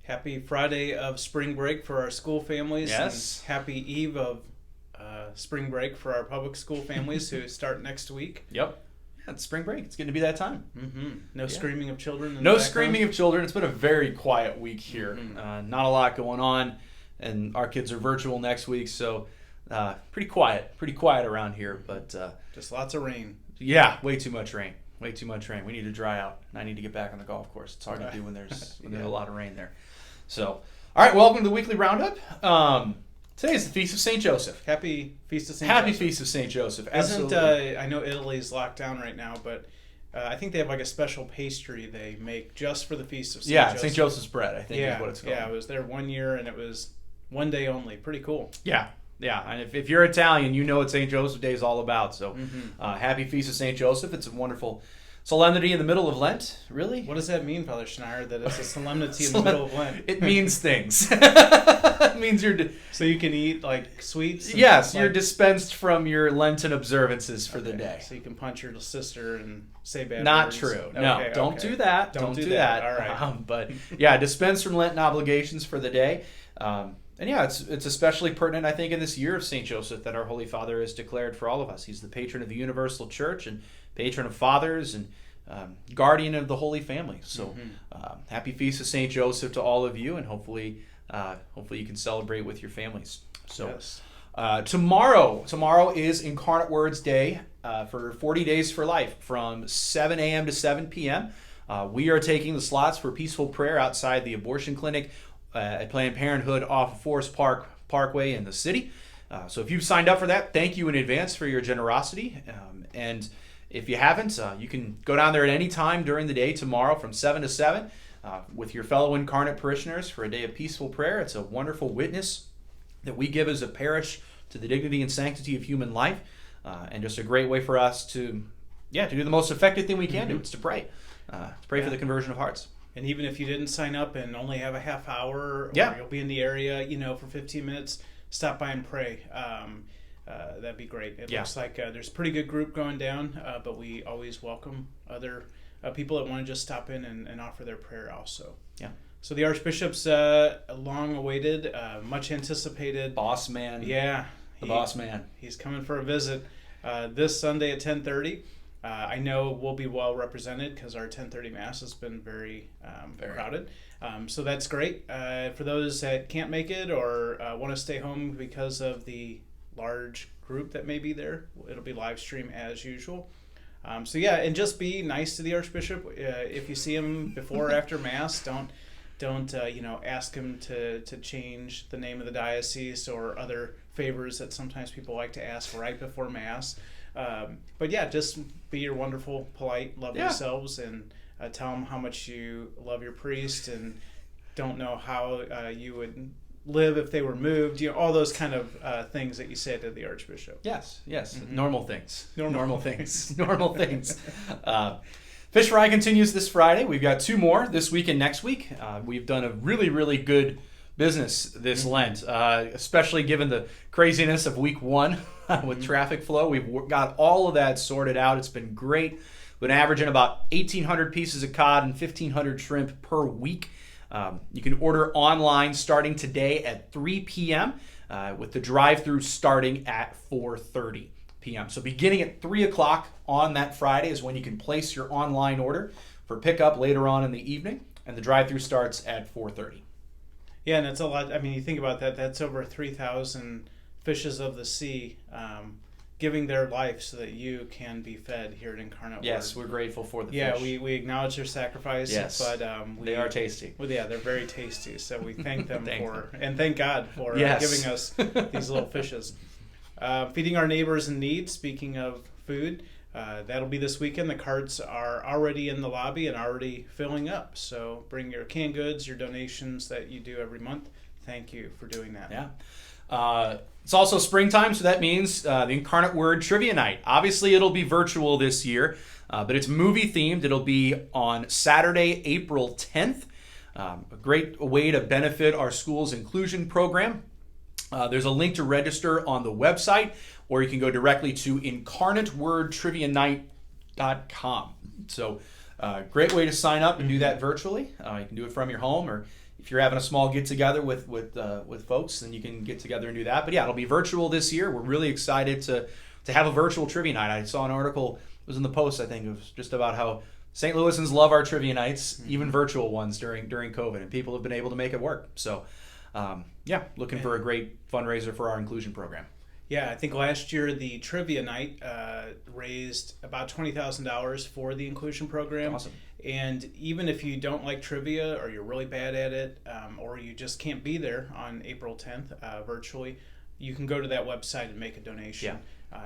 Happy Friday of spring break for our school families. Yes. And happy eve of spring break for our public school families who start next week. Yep. Yeah, it's spring break. It's going to be that time. Mm-hmm. No screaming of children. No screaming of children. It's been a very quiet week here. Mm-hmm. Not a lot going on, and our kids are virtual next week, so pretty quiet around here. But just lots of rain. Yeah, way too much rain. Way too much rain. We need to dry out, and I need to get back on the golf course. It's hard to do when there's a lot of rain there. So, all right, welcome to the weekly roundup. Today is the Feast of St. Joseph. Happy Feast of St. Happy Joseph. Feast of St. Joseph. Absolutely. I know Italy's locked down right now, but I think they have like a special pastry they make just for the Feast of St. Joseph. St. Joseph's bread, I think is what it's called. Yeah, I was there 1 year, and it was one day only. Pretty cool. Yeah, and if you're Italian, you know what St. Joseph Day is all about. So, happy Feast of St. Joseph. It's a wonderful solemnity in the middle of Lent, really? What does that mean, Father Schneier, that it's a solemnity in the middle of Lent? It means things. It means so you can eat, like, sweets? Yes, you're dispensed from your Lenten observances for the day. So you can punch your sister and say bad Not words? true. No, don't do that. Don't do that. All right. But, yeah, dispensed from Lenten obligations for the day. And yeah, it's especially pertinent, I think, in this year of St. Joseph that our Holy Father has declared for all of us. He's the patron of the Universal Church and patron of fathers and guardian of the Holy Family. So happy Feast of St. Joseph to all of you, and hopefully you can celebrate with your families. So yes. Tomorrow is Incarnate Word's Day for 40 Days for Life from 7 a.m. to 7 p.m. We are taking the slots for peaceful prayer outside the abortion clinic at Planned Parenthood off of Forest Parkway in the city. So if you've signed up for that, thank you in advance for your generosity. And if you haven't, you can go down there at any time during the day tomorrow from 7 to 7 with your fellow incarnate parishioners for a day of peaceful prayer. It's a wonderful witness that we give as a parish to the dignity and sanctity of human life, and just a great way for us to do the most effective thing we can do. It's to pray. For the conversion of hearts. And even if you didn't sign up and only have a half hour, or you'll be in the area, for 15 minutes, stop by and pray. That'd be great. It looks like there's a pretty good group going down, but we always welcome other people that want to just stop in and offer their prayer also. Yeah. So the Archbishop's long-awaited, much-anticipated boss man. Yeah. Boss man. He's coming for a visit this Sunday at 10:30. I know we'll be well represented because our 10:30 Mass has been very crowded. So that's great. For those that can't make it or want to stay home because of the large group that may be there, it'll be live stream as usual. And just be nice to the Archbishop. If you see him before or after Mass, don't ask him to change the name of the diocese or other favors that sometimes people like to ask right before Mass. Just be your wonderful, polite, lovely selves, and tell them how much you love your priest and don't know how you would live if they were moved. All those kind of things that you say to the Archbishop. Yes. Mm-hmm. Normal things. Normal things. Fish Fry continues this Friday. We've got 2 more this week and next week. We've done a really, really good business this Lent, especially given the craziness of week 1 with traffic flow. We've got all of that sorted out. It's been great. We've been averaging about 1,800 pieces of cod and 1,500 shrimp per week. You can order online starting today at 3 p.m. With the drive-through starting at 4:30 p.m. So beginning at 3 o'clock on that Friday is when you can place your online order for pickup later on in the evening, and the drive-through starts at 4:30. Yeah, and it's a lot. I mean, you think about that. That's over 3,000 fishes of the sea giving their life so that you can be fed here at Incarnate Word. Yes, we're grateful for the fish. Yeah, we acknowledge their sacrifice. Yes, but they are tasty. Well, yeah, they're very tasty. So we thank them and thank God for giving us these little fishes. Feeding our neighbors in need. Speaking of food, that'll be this weekend. The carts are already in the lobby and already filling up. So bring your canned goods, your donations that you do every month. Thank you for doing that. Yeah. It's also springtime, so that means the Incarnate Word Trivia Night. Obviously, it'll be virtual this year, but it's movie-themed. It'll be on Saturday, April 10th. A great way to benefit our school's inclusion program. There's a link to register on the website, or you can go directly to incarnatewordtrivianight.com. So Great way to sign up and do that virtually. You can do it from your home, or if you're having a small get together with folks, then you can get together and do that. But yeah, it'll be virtual this year. We're really excited to have a virtual trivia night. I saw an article, it was in the Post, I think, it was just about how St. Louisans love our trivia nights, even virtual ones during COVID, and people have been able to make it work. So looking for a great fundraiser for our inclusion program. Yeah, I think last year the trivia night raised about $20,000 for the inclusion program. Awesome. And even if you don't like trivia, or you're really bad at it, or you just can't be there on April 10th virtually, you can go to that website and make a donation. Yeah.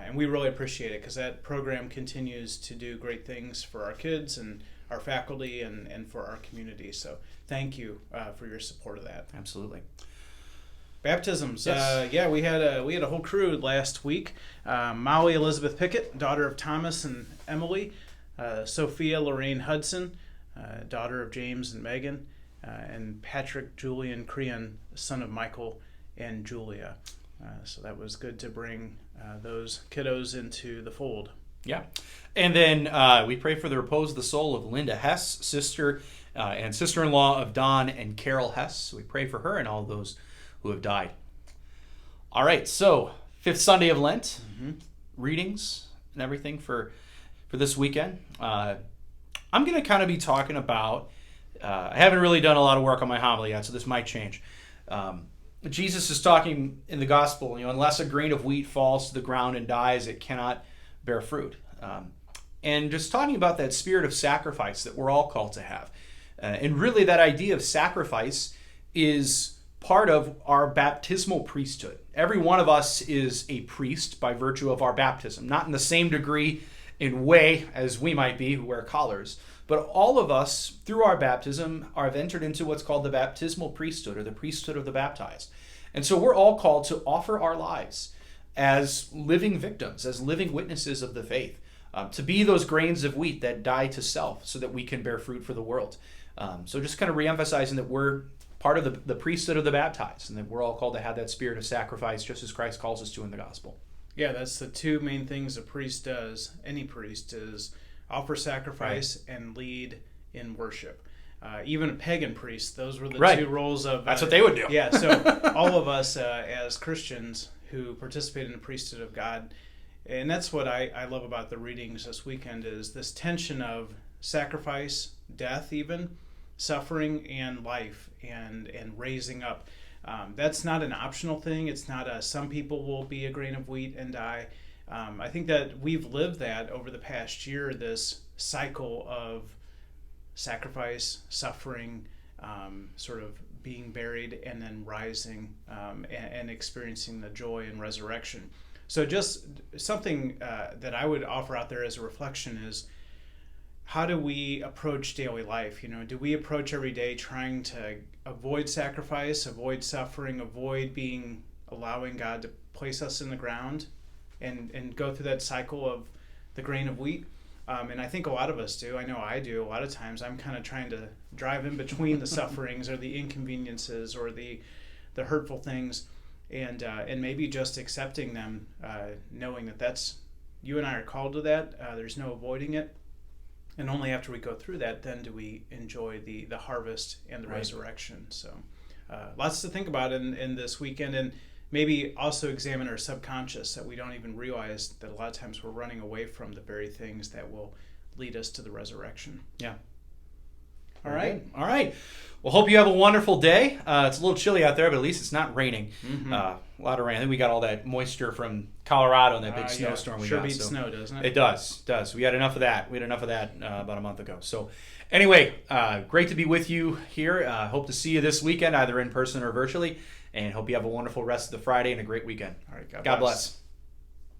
And we really appreciate it, because that program continues to do great things for our kids and our faculty and for our community. So thank you for your support of that. Absolutely. Baptisms. Yes. We had a whole crew last week. Molly Elizabeth Pickett, daughter of Thomas and Emily. Sophia Lorraine Hudson, daughter of James and Megan. And Patrick Julian Crean, son of Michael and Julia. So that was good to bring those kiddos into the fold. Yeah. And then we pray for the repose of the soul of Linda Hess, sister and sister-in-law of Don and Carol Hess. We pray for her and all those who have died. All right, so 5th Sunday of Lent, readings and everything for this weekend. I'm going to kind of be talking about, I haven't really done a lot of work on my homily yet, so this might change. Jesus is talking in the gospel, unless a grain of wheat falls to the ground and dies, it cannot bear fruit. And just talking about that spirit of sacrifice that we're all called to have. And really that idea of sacrifice is part of our baptismal priesthood. Every one of us is a priest by virtue of our baptism, not in the same degree in way as we might be who wear collars, but all of us, through our baptism, have entered into what's called the baptismal priesthood, or the priesthood of the baptized. And so we're all called to offer our lives as living victims, as living witnesses of the faith, to be those grains of wheat that die to self so that we can bear fruit for the world. So just kind of reemphasizing that we're part of the priesthood of the baptized, and that we're all called to have that spirit of sacrifice just as Christ calls us to in the gospel. Yeah, that's the two main things a priest does. Any priest is offer sacrifice and lead in worship. Even a pagan priest, those were the two roles of... That's what they would do. Yeah, so all of us as Christians who participate in the priesthood of God, and that's what I love about the readings this weekend, is this tension of sacrifice, death even, suffering, and life, and raising up. That's not an optional thing. It's not some people will be a grain of wheat and die. I think that we've lived that over the past year, this cycle of sacrifice, suffering, sort of being buried and then rising and experiencing the joy and resurrection. So just something that I would offer out there as a reflection is, how do we approach daily life? Do we approach every day trying to avoid sacrifice, avoid suffering, avoid allowing God to place us in the ground and go through that cycle of the grain of wheat? And I think a lot of us do. I know I do. A lot of times I'm kind of trying to drive in between the sufferings or the inconveniences or the hurtful things, and maybe just accepting them, knowing that that's, you and I are called to that. There's no avoiding it. And only after we go through that, then do we enjoy the harvest and the resurrection. So lots to think about in this weekend, and maybe also examine our subconscious, that we don't even realize that a lot of times we're running away from the very things that will lead us to the resurrection. Yeah. All right. All right. Well, hope you have a wonderful day. It's a little chilly out there, but at least it's not raining. A lot of rain. I think we got all that moisture from Colorado and that big snowstorm we got. Sure beats snow, doesn't it? It does. We had enough of that. About a month ago. So anyway, great to be with you here. Hope to see you this weekend, either in person or virtually. And hope you have a wonderful rest of the Friday and a great weekend. All right. God bless.